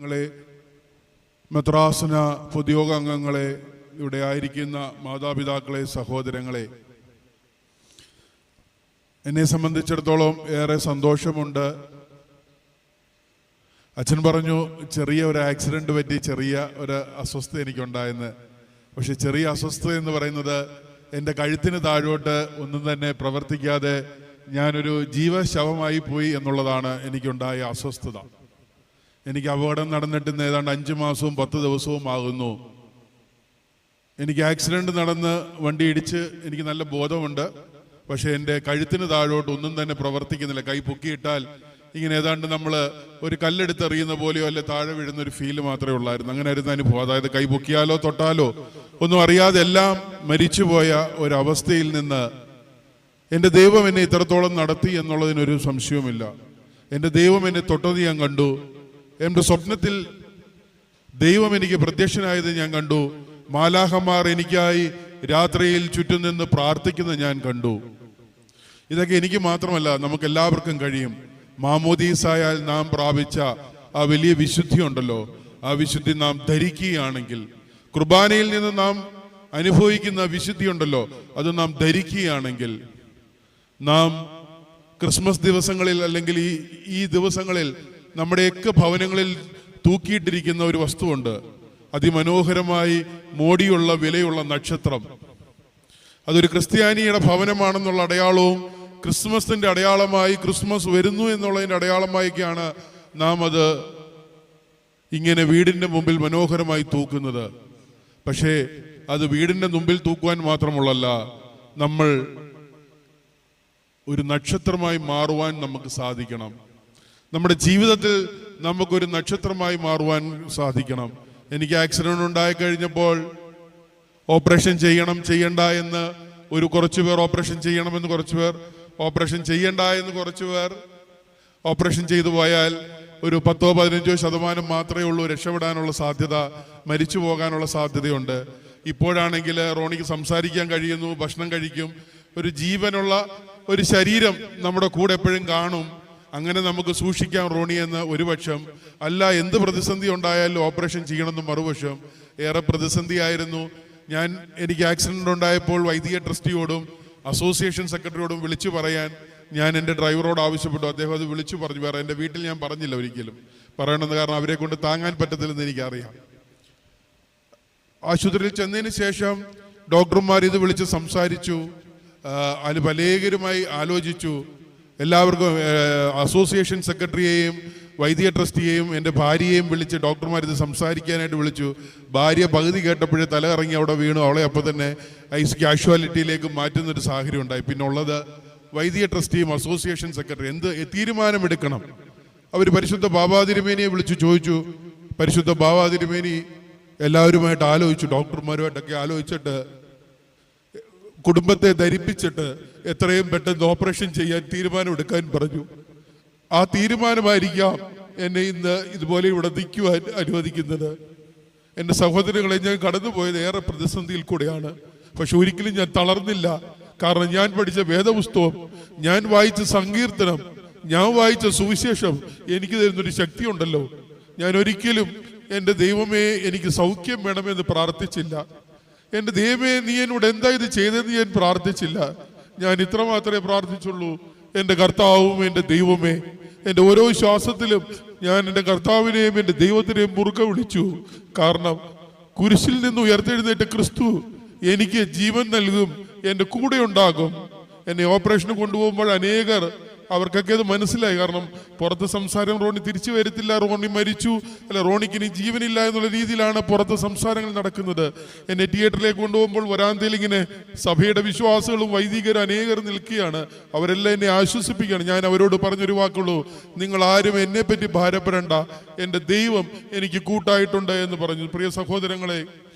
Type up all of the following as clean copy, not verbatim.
ങ്ങളെ മെത്രാസന പൊതുയോഗ അംഗങ്ങളെ, ഇവിടെ ആയിരിക്കുന്ന മാതാപിതാക്കളെ, സഹോദരങ്ങളെ, എന്നെ സംബന്ധിച്ചിടത്തോളം ഏറെ സന്തോഷമുണ്ട്. അച്ഛൻ പറഞ്ഞു ചെറിയ ഒരു ആക്സിഡന്റ് പറ്റി ചെറിയ ഒരു അസ്വസ്ഥത എനിക്കുണ്ടായെന്ന്. പക്ഷെ ചെറിയ അസ്വസ്ഥത എന്ന് പറയുന്നത് എൻ്റെ കഴുത്തിന് താഴോട്ട് ഒന്നും തന്നെ പ്രവർത്തിക്കാതെ ഞാനൊരു ജീവശവമായി പോയി എന്നുള്ളതാണ് എനിക്കുണ്ടായ അസ്വസ്ഥത. എനിക്ക് അപകടം നടന്നിട്ട് ഏതാണ്ട് 5 മാസവും 10 ദിവസവും ആകുന്നു. എനിക്ക് ആക്സിഡന്റ് നടന്ന് വണ്ടി ഇടിച്ച് എനിക്ക് നല്ല ബോധമുണ്ട്. പക്ഷെ എൻ്റെ കഴുത്തിന് താഴോട്ട് ഒന്നും തന്നെ പ്രവർത്തിക്കുന്നില്ല. കൈ പൊക്കിയിട്ടാൽ ഇങ്ങനെ ഏതാണ്ട് നമ്മൾ ഒരു കല്ലെടുത്തെറിയുന്ന പോലെയോ അല്ലെ താഴെ വീഴുന്ന ഒരു ഫീല് മാത്രമേ ഉള്ളായിരുന്നു. അങ്ങനെ ആയിരുന്നു അനുഭവം. അതായത് കൈ പൊക്കിയാലോ തൊട്ടാലോ ഒന്നും അറിയാതെ എല്ലാം മരിച്ചുപോയ ഒരവസ്ഥയിൽ നിന്ന് എൻ്റെ ദൈവം എന്നെ ഇത്രത്തോളം നടത്തി എന്നുള്ളതിനൊരു സംശയവുമില്ല. എൻ്റെ ദൈവം എന്നെ തൊട്ടത് ഞാൻ കണ്ടു. എൻ്റെ സ്വപ്നത്തിൽ ദൈവം എനിക്ക് പ്രത്യക്ഷനായത് ഞാൻ കണ്ടു. മാലാഖമാർ എനിക്കായി രാത്രിയിൽ ചുറ്റും നിന്ന് പ്രാർത്ഥിക്കുന്നത് ഞാൻ കണ്ടു. ഇതൊക്കെ എനിക്ക് മാത്രമല്ല, നമുക്ക് എല്ലാവർക്കും കഴിയും. മാമോദീസായാൽ നാം പ്രാപിച്ച ആ വലിയ വിശുദ്ധി ഉണ്ടല്ലോ, ആ വിശുദ്ധി നാം ധരിക്കുകയാണെങ്കിൽ, കുർബാനയിൽ നിന്ന് നാം അനുഭവിക്കുന്ന വിശുദ്ധി ഉണ്ടല്ലോ, അത് നാം ധരിക്കുകയാണെങ്കിൽ, നാം ക്രിസ്മസ് ദിവസങ്ങളിൽ അല്ലെങ്കിൽ ഈ ദിവസങ്ങളിൽ നമ്മുടെയൊക്കെ ഭവനങ്ങളിൽ തൂക്കിയിട്ടിരിക്കുന്ന ഒരു വസ്തുവുണ്ട്. അതിമനോഹരമായി മോടിയുള്ള വിലയുള്ള നക്ഷത്രം. അതൊരു ക്രിസ്ത്യാനിയുടെ ഭവനമാണെന്നുള്ള അടയാളവും ക്രിസ്മസിന്റെ അടയാളമായി, ക്രിസ്മസ് വരുന്നു എന്നുള്ളതിന്റെ അടയാളമായിക്കാണ് നാം അത് ഇങ്ങനെ വീടിന്റെ മുമ്പിൽ മനോഹരമായി തൂക്കുന്നത്. പക്ഷേ അത് വീടിന്റെ മുമ്പിൽ തൂക്കുവാൻ മാത്രമുള്ളല്ല, നമ്മൾ ഒരു നക്ഷത്രമായി മാറുവാൻ നമുക്ക് സാധിക്കണം. നമ്മുടെ ജീവിതത്തിൽ നമുക്കൊരു നക്ഷത്രമായി മാറുവാൻ സാധിക്കണം. എനിക്ക് ആക്സിഡന്റ് ഉണ്ടായി കഴിഞ്ഞപ്പോൾ ഓപ്പറേഷൻ ചെയ്യണ്ട എന്ന് കുറച്ചു പേർ, ഓപ്പറേഷൻ ചെയ്യണമെന്ന് കുറച്ചു പേർ, ഓപ്പറേഷൻ ചെയ്യണ്ട എന്ന് കുറച്ചു പേർ, ഓപ്പറേഷൻ ചെയ്തു പോയാൽ ഒരു 10-15% മാത്രമേ ഉള്ളൂ രക്ഷപ്പെടാനുള്ള സാധ്യത, മരിച്ചു പോകാനുള്ള സാധ്യതയുണ്ട്. ഇപ്പോഴാണെങ്കിൽ റോണിക്ക് സംസാരിക്കാൻ കഴിയുന്നു, ഭക്ഷണം കഴിക്കും, ഒരു ജീവനുള്ള ഒരു ശരീരം നമ്മുടെ കൂടെ എപ്പോഴും കാണും. അങ്ങനെ നമുക്ക് സൂക്ഷിക്കാം റോണി എന്ന് ഒരു പക്ഷം. അല്ല, എന്ത് പ്രതിസന്ധി ഉണ്ടായാലും ഓപ്പറേഷൻ ചെയ്യണമെന്ന് മറുവശം. ഏറെ പ്രതിസന്ധിയായിരുന്നു. എനിക്ക് ആക്സിഡന്റ് ഉണ്ടായപ്പോൾ വൈദിക ട്രസ്റ്റിയോടും അസോസിയേഷൻ സെക്രട്ടറിയോടും വിളിച്ചു പറയാൻ ഞാൻ എൻ്റെ ഡ്രൈവറോട് ആവശ്യപ്പെട്ടു. അദ്ദേഹം അത് വിളിച്ചു പറഞ്ഞു. വേറെ എൻ്റെ വീട്ടിൽ ഞാൻ പറഞ്ഞില്ല ഒരിക്കലും പറയണമെന്ന്, കാരണം അവരെ കൊണ്ട് താങ്ങാൻ പറ്റത്തില്ലെന്ന് എനിക്കറിയാം. ആശുപത്രിയിൽ ചെന്നതിന് ശേഷം ഡോക്ടർമാർ ഇത് വിളിച്ച് സംസാരിച്ചു, അതിൽ പലേകരുമായി ആലോചിച്ചു. എല്ലാവർക്കും അസോസിയേഷൻ സെക്രട്ടറിയെയും വൈദിക ട്രസ്റ്റിയെയും എൻ്റെ ഭാര്യയെയും വിളിച്ച് ഡോക്ടർമാർ ഇത് സംസാരിക്കാനായിട്ട് വിളിച്ചു. ഭാര്യ പകുതി കേട്ടപ്പോഴേ തല ഇറങ്ങി അവിടെ വീണു. അവളെ അപ്പോൾ തന്നെ കാഷ്വാലിറ്റിയിലേക്ക് മാറ്റുന്നൊരു സാഹചര്യം ഉണ്ടായി. പിന്നെ ഉള്ളത് വൈദിക ട്രസ്റ്റിയും അസോസിയേഷൻ സെക്രട്ടറി എന്ത് തീരുമാനമെടുക്കണം. അവർ പരിശുദ്ധ ബാബാ തിരുമേനിയെ വിളിച്ചു ചോദിച്ചു. പരിശുദ്ധ ബാബാ തിരുമേനി എല്ലാവരുമായിട്ട് ആലോചിച്ചു, ഡോക്ടർമാരുമായിട്ടൊക്കെ ആലോചിച്ചിട്ട് കുടുംബത്തെ ധരിപ്പിച്ചിട്ട് എത്രയും പെട്ടെന്ന് ഓപ്പറേഷൻ ചെയ്യാൻ തീരുമാനമെടുക്കാൻ പറഞ്ഞു. ആ തീരുമാനമായിരിക്കാം എന്നെ ഇന്ന് ഇതുപോലെ ഇവിടെ നിൽക്കുവാൻ അനുവദിക്കുന്നത്. എൻ്റെ സഹോദരങ്ങളെ, ഞാൻ കടന്നുപോയത് ഏറെ പ്രതിസന്ധിയിൽ കൂടെയാണ്. പക്ഷെ ഒരിക്കലും ഞാൻ തളർന്നില്ല. കാരണം ഞാൻ പഠിച്ച വേദപുസ്തകം, ഞാൻ വായിച്ച സങ്കീർത്തനം, ഞാൻ വായിച്ച സുവിശേഷം എനിക്ക് തരുന്നൊരു ശക്തി ഉണ്ടല്ലോ. ഞാൻ ഒരിക്കലും എൻ്റെ ദൈവമേ എനിക്ക് സൗഖ്യം വേണമെന്ന് പ്രാർത്ഥിച്ചില്ല. എൻ്റെ ദൈവമേ നീ എന്നോട് എന്താ ഇത് ചെയ്തതെന്ന് ഞാൻ പ്രാർത്ഥിച്ചില്ല. ഞാൻ ഇത്ര മാത്രമേ പ്രാർത്ഥിച്ചുള്ളൂ, എൻ്റെ കർത്താവും എൻ്റെ ദൈവമേ. എൻ്റെ ഓരോ ശ്വാസത്തിലും ഞാൻ എൻ്റെ കർത്താവിനെയും എൻ്റെ ദൈവത്തിനെയും മുറുകെ വിളിച്ചു. കാരണം കുരിശിൽ നിന്ന് ഉയർത്തെഴുന്നേറ്റ ക്രിസ്തു എനിക്ക് ജീവൻ നൽകും, എൻ്റെ കൂടെ ഉണ്ടാകും. എന്നെ ഓപ്പറേഷന് കൊണ്ടുപോകുമ്പോൾ അനേകർ അവർക്കൊക്കെ അത് മനസ്സിലായി. കാരണം പുറത്ത് സംസാരം റോണി തിരിച്ചു വരത്തില്ല, റോണി മരിച്ചു, അല്ല റോണിക്ക് ഇനി ജീവനില്ല എന്നുള്ള രീതിയിലാണ് പുറത്ത് സംസാരങ്ങൾ നടക്കുന്നത്. എന്നെ തിയേറ്ററിലേക്ക് കൊണ്ടുപോകുമ്പോൾ വരാന്തയിൽ ഇങ്ങനെ സഭയുടെ വിശ്വാസികളും വൈദികരും അനേകർ നിൽക്കുകയാണ്. അവരെല്ലാം എന്നെ ആശ്വസിപ്പിക്കുകയാണ്. ഞാൻ അവരോട് പറഞ്ഞൊരു വാക്കുള്ളൂ, നിങ്ങൾ ആരും എന്നെ പറ്റി ഭാരപ്പെടേണ്ട, എൻ്റെ ദൈവം എനിക്ക് കൂട്ടായിട്ടുണ്ട് എന്ന് പറഞ്ഞു. പ്രിയ സഹോദരങ്ങളെ,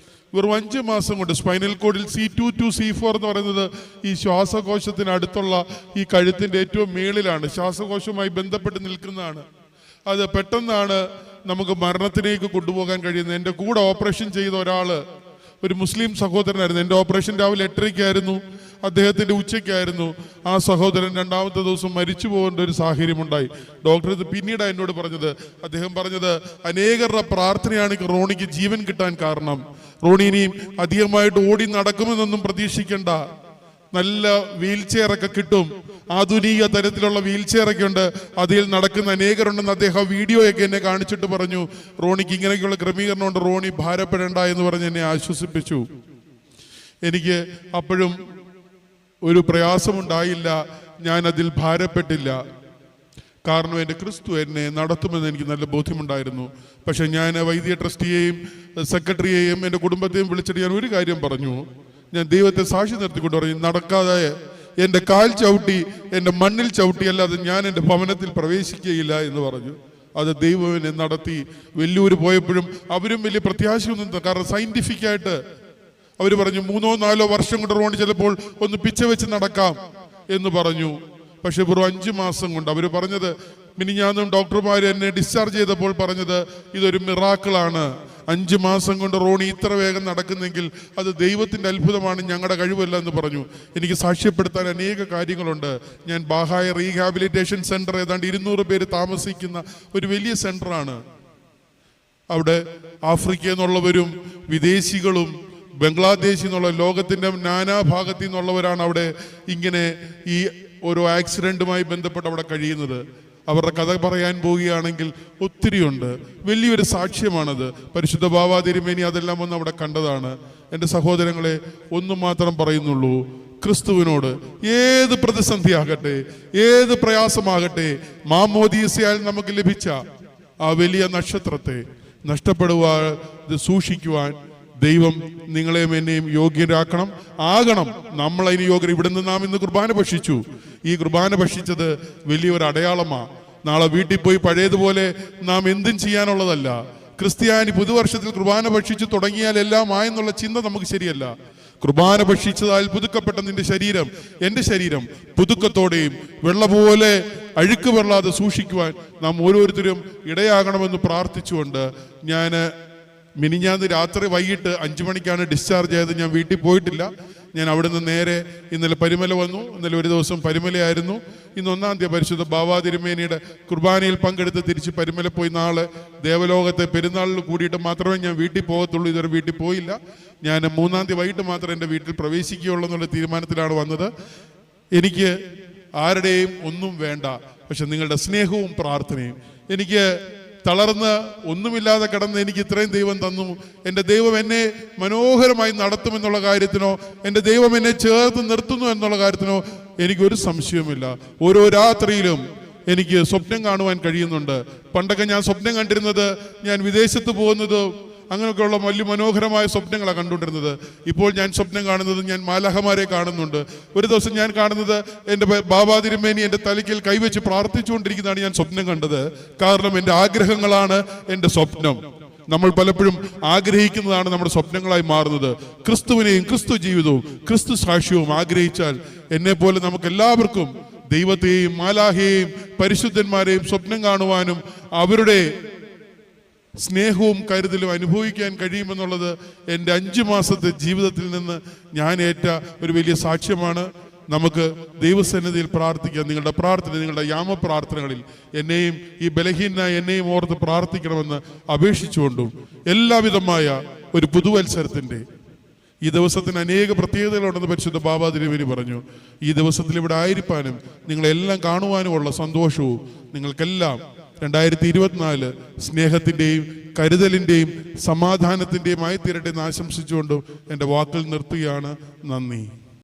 വെറും 5 മാസം കൊണ്ട് സ്പൈനൽ കോഡിൽ C2 to C4 എന്ന് പറയുന്നത് ഈ ശ്വാസകോശത്തിന് അടുത്തുള്ള ഈ കഴുത്തിന്റെ ഏറ്റവും മേളിലാണ്, ശ്വാസകോശവുമായി ബന്ധപ്പെട്ട് നിൽക്കുന്നതാണ്. അത് പെട്ടെന്നാണ് നമുക്ക് മരണത്തിലേക്ക് കൊണ്ടുപോകാൻ കഴിയുന്നത്. എൻ്റെ കൂടെ ഓപ്പറേഷൻ ചെയ്ത ഒരാള് ഒരു മുസ്ലിം സഹോദരനായിരുന്നു. എൻ്റെ ഓപ്പറേഷൻ രാവിലെ 8:30-ക്കായിരുന്നു. അദ്ദേഹത്തിൻ്റെ ഉച്ചയ്ക്കായിരുന്നു ആ സഹോദരൻ രണ്ടാമത്തെ ദിവസം മരിച്ചു പോകേണ്ട ഒരു സാഹചര്യമുണ്ടായി. ഡോക്ടർ ഇത് പിന്നീട് എന്നോട് പറഞ്ഞത്, അദ്ദേഹം പറഞ്ഞത് അനേകരുടെ പ്രാർത്ഥനയാണ് റോണിക്ക് ജീവൻ കിട്ടാൻ കാരണം. റോണി ഇനിയും അധികമായിട്ട് ഓടി നടക്കുമെന്നൊന്നും പ്രതീക്ഷിക്കേണ്ട, നല്ല വീൽ ചെയറൊക്കെ കിട്ടും, ആധുനിക തരത്തിലുള്ള വീൽ ചെയറൊക്കെ ഉണ്ട്, അതിൽ നടക്കുന്ന അനേകരുണ്ടെന്ന് അദ്ദേഹം വീഡിയോയൊക്കെ എന്നെ കാണിച്ചിട്ട് പറഞ്ഞു. റോണിക്ക് ഇങ്ങനെയൊക്കെയുള്ള ക്രമീകരണം ഉണ്ട്, റോണി ഭാരപ്പെടേണ്ട എന്ന് പറഞ്ഞ് എന്നെ ആശ്വസിപ്പിച്ചു. എനിക്ക് അപ്പോഴും ഒരു പ്രയാസമുണ്ടായില്ല, ഞാൻ അതിൽ ഭാരപ്പെട്ടില്ല. കാരണം എൻ്റെ ക്രിസ്തു എന്നെ നടത്തുമെന്ന് എനിക്ക് നല്ല ബോധ്യമുണ്ടായിരുന്നു. പക്ഷെ ഞാൻ വൈദിക ട്രസ്റ്റിയെയും സെക്രട്ടറിയെയും എൻ്റെ കുടുംബത്തെയും വിളിച്ചിട്ട് ഞാൻ ഒരു കാര്യം പറഞ്ഞു. ഞാൻ ദൈവത്തെ സാക്ഷി നിർത്തിക്കൊണ്ട് പറഞ്ഞു, നടക്കാതെ എൻ്റെ കാൽ ചവിട്ടി എൻ്റെ മണ്ണിൽ ചവിട്ടി അല്ലാതെ ഞാൻ എൻ്റെ ഭവനത്തിൽ പ്രവേശിക്കുകയില്ല എന്ന് പറഞ്ഞു. അത് ദൈവം എന്നെ നടത്തി. വെല്ലൂര് പോയപ്പോഴും അവരും വലിയ പ്രത്യാശയൊന്നും, കാരണം സയന്റിഫിക്കായിട്ട് അവർ പറഞ്ഞു 3-4 വർഷം കൊണ്ട് റോണി ചിലപ്പോൾ ഒന്ന് പിച്ച വെച്ച് നടക്കാം എന്ന് പറഞ്ഞു. പക്ഷെ വെറും 5 മാസം കൊണ്ട് അവർ പറഞ്ഞത്, മിനിഞ്ഞാന്നും ഡോക്ടർമാർ എന്നെ ഡിസ്ചാർജ് ചെയ്തപ്പോൾ പറഞ്ഞത് ഇതൊരു മിറാക്കിളാണ്. 5 മാസം കൊണ്ട് റോണി ഇത്ര വേഗം നടക്കുന്നെങ്കിൽ അത് ദൈവത്തിൻ്റെ അത്ഭുതമാണ്, ഞങ്ങളുടെ കഴിവല്ല എന്ന് പറഞ്ഞു. എനിക്ക് സാക്ഷ്യപ്പെടുത്താൻ അനേക കാര്യങ്ങളുണ്ട്. ഞാൻ ബാഹായ റീഹാബിലിറ്റേഷൻ സെന്റർ, ഏതാണ്ട് 200 പേര് താമസിക്കുന്ന ഒരു വലിയ സെന്ററാണ്. അവിടെ ആഫ്രിക്കയിൽ നിന്നുള്ളവരും വിദേശികളും ബംഗ്ലാദേശിൽ നിന്നുള്ള ലോകത്തിൻ്റെ നാനാഭാഗത്തു നിന്നുള്ളവരാണ് അവിടെ ഇങ്ങനെ ഈ ഓരോ ആക്സിഡന്റുമായി ബന്ധപ്പെട്ട് അവിടെ കഴിയുന്നത്. അവരുടെ കഥ പറയാൻ പോവുകയാണെങ്കിൽ ഒത്തിരിയുണ്ട്. വലിയൊരു സാക്ഷ്യമാണത്. പരിശുദ്ധ ബാവാ തിരുമേനി അതെല്ലാം ഒന്ന് അവിടെ കണ്ടതാണ്. എൻ്റെ സഹോദരങ്ങളെ, ഒന്നും മാത്രം പറയുന്നുള്ളൂ, ക്രിസ്തുവിനോട് ഏത് പ്രതിസന്ധി ആകട്ടെ, ഏത് പ്രയാസമാകട്ടെ, മാമോദീസയാൽ നമുക്ക് ലഭിച്ച ആ വലിയ നക്ഷത്രത്തെ നഷ്ടപ്പെടുവാതെ സൂക്ഷിക്കുവാൻ ദൈവം നിങ്ങളെയും എന്നെയും യോഗ്യരാക്കണം, ആകണം. നമ്മളതിന് യോഗ്യർ. ഇവിടുന്ന് നാം ഇന്ന് കുർബാന ഭക്ഷിച്ചു. ഈ കുർബാന ഭക്ഷിച്ചത് വലിയൊരു അടയാളമാണ്. നാളെ വീട്ടിൽ പോയി പഴയതുപോലെ നാം എന്തും ചെയ്യാനുള്ളതല്ല. ക്രിസ്ത്യാനി പുതുവർഷത്തിൽ കുർബാന ഭക്ഷിച്ചു തുടങ്ങിയാൽ എല്ലാം ആയെന്നുള്ള ചിന്ത നമുക്ക് ശരിയല്ല. കുർബാന ഭക്ഷിച്ചതാൽ പുതുക്കപ്പെട്ട നിന്റെ ശരീരം, എൻ്റെ ശരീരം പുതുക്കത്തോടെയും വെള്ള പോലെ അഴുക്ക് വെള്ളാതെ സൂക്ഷിക്കുവാൻ നാം ഓരോരുത്തരും ഇടയാകണമെന്ന് പ്രാർത്ഥിച്ചുകൊണ്ട് ഞാൻ മിനിഞ്ഞാന്ന് രാത്രി വൈകിട്ട് 5 മണിക്കാണ് ഡിസ്ചാർജ് ആയത്. ഞാൻ വീട്ടിൽ പോയിട്ടില്ല. ഞാൻ അവിടുന്ന് നേരെ ഇന്നലെ പരിമല വന്നു. ഇന്നലെ ഒരു ദിവസം പരിമലയായിരുന്നു. ഇന്ന് 1-ാം തീയതി പരിശുദ്ധ ബാവാ തിരുമേനിയുടെ കുർബാനയിൽ പങ്കെടുത്ത് തിരിച്ച് പരിമല പോയി. നാളെ ദേവലോകത്തെ പെരുന്നാളിൽ കൂടിയിട്ട് മാത്രമേ ഞാൻ വീട്ടിൽ പോകത്തുള്ളൂ. ഇതുവരെ വീട്ടിൽ പോയില്ല. ഞാൻ 3-ാം തീയതി വൈകിട്ട് മാത്രമേ എൻ്റെ വീട്ടിൽ പ്രവേശിക്കുകയുള്ളൂ എന്നുള്ള തീരുമാനത്തിലാണ് വന്നത്. എനിക്ക് ആരുടെയും ഒന്നും വേണ്ട, പക്ഷെ നിങ്ങളുടെ സ്നേഹവും പ്രാർത്ഥനയും. എനിക്ക് തളർന്ന് ഒന്നുമില്ലാതെ കിടന്ന് എനിക്ക് ഇത്രയും ദൈവം തന്നു. എൻ്റെ ദൈവം എന്നെ മനോഹരമായി നടത്തുമെന്നുള്ള കാര്യത്തിനോ, എൻ്റെ ദൈവം എന്നെ ചേർത്ത് നിർത്തുന്നു എന്നുള്ള കാര്യത്തിനോ എനിക്കൊരു സംശയവുമില്ല. ഓരോ രാത്രിയിലും എനിക്ക് സ്വപ്നം കാണുവാൻ കഴിയുന്നുണ്ട്. പണ്ടൊക്കെ ഞാൻ സ്വപ്നം കണ്ടിരുന്നത് ഞാൻ വിദേശത്ത് പോകുന്നത്, അങ്ങനെയൊക്കെയുള്ള വലിയ മനോഹരമായ സ്വപ്നങ്ങളാണ് കണ്ടുകൊണ്ടിരുന്നത്. ഇപ്പോൾ ഞാൻ സ്വപ്നം കാണുന്നത്, ഞാൻ മാലാഖമാരെ കാണുന്നുണ്ട്. ഒരു ദിവസം ഞാൻ കാണുന്നത് എൻ്റെ ബാബാ തിരുമേനി എൻ്റെ തലയ്ക്കൽ കൈവച്ച് പ്രാർത്ഥിച്ചുകൊണ്ടിരിക്കുന്നതാണ് ഞാൻ സ്വപ്നം കണ്ടത്. കാരണം എൻ്റെ ആഗ്രഹങ്ങളാണ് എൻ്റെ സ്വപ്നം. നമ്മൾ പലപ്പോഴും ആഗ്രഹിക്കുന്നതാണ് നമ്മുടെ സ്വപ്നങ്ങളായി മാറുന്നത്. ക്രിസ്തുവിനെയും ക്രിസ്തു ജീവിതവും ക്രിസ്തു സാക്ഷ്യവും ആഗ്രഹിച്ചാൽ എന്നെ പോലെ നമുക്ക് എല്ലാവർക്കും ദൈവത്തെയും മാലാഖയെയും പരിശുദ്ധന്മാരെയും സ്വപ്നം കാണുവാനും അവരുടെ സ്നേഹവും കരുതലും അനുഭവിക്കാൻ കഴിയുമെന്നുള്ളത് എൻ്റെ 5 മാസത്തെ ജീവിതത്തിൽ നിന്ന് ഞാൻ ഏറ്റ ഒരു വലിയ സാക്ഷ്യമാണ്. നമുക്ക് ദൈവസന്നിധിയിൽ പ്രാർത്ഥിക്കാം. നിങ്ങളുടെ പ്രാർത്ഥന, നിങ്ങളുടെ യാമപ്രാർത്ഥനകളിൽ എന്നെയും ഈ ബലഹീനായ എന്നെയും ഓർത്ത് പ്രാർത്ഥിക്കണമെന്ന് അപേക്ഷിച്ചുകൊണ്ടും, എല്ലാവിധമായ ഒരു പുതുവത്സരത്തിൻ്റെ ഈ ദിവസത്തിന് അനേക പ്രത്യേകതകളുണ്ടെന്ന് പരിശുദ്ധ ബാബാ തിരുമേനി പറഞ്ഞു. ഈ ദിവസത്തിൽ ഇവിടെ ആയിരിക്കാനും നിങ്ങളെല്ലാം കാണുവാനുമുള്ള സന്തോഷവും നിങ്ങൾക്കെല്ലാം 2024 സ്നേഹത്തിൻ്റെയും കരുതലിൻ്റെയും സമാധാനത്തിൻ്റെയും ആയി തീരട്ടെ എന്ന് ആശംസിച്ചുകൊണ്ടും എൻ്റെ വാക്കുകൾ നിർത്തുകയാണ്. നന്ദി.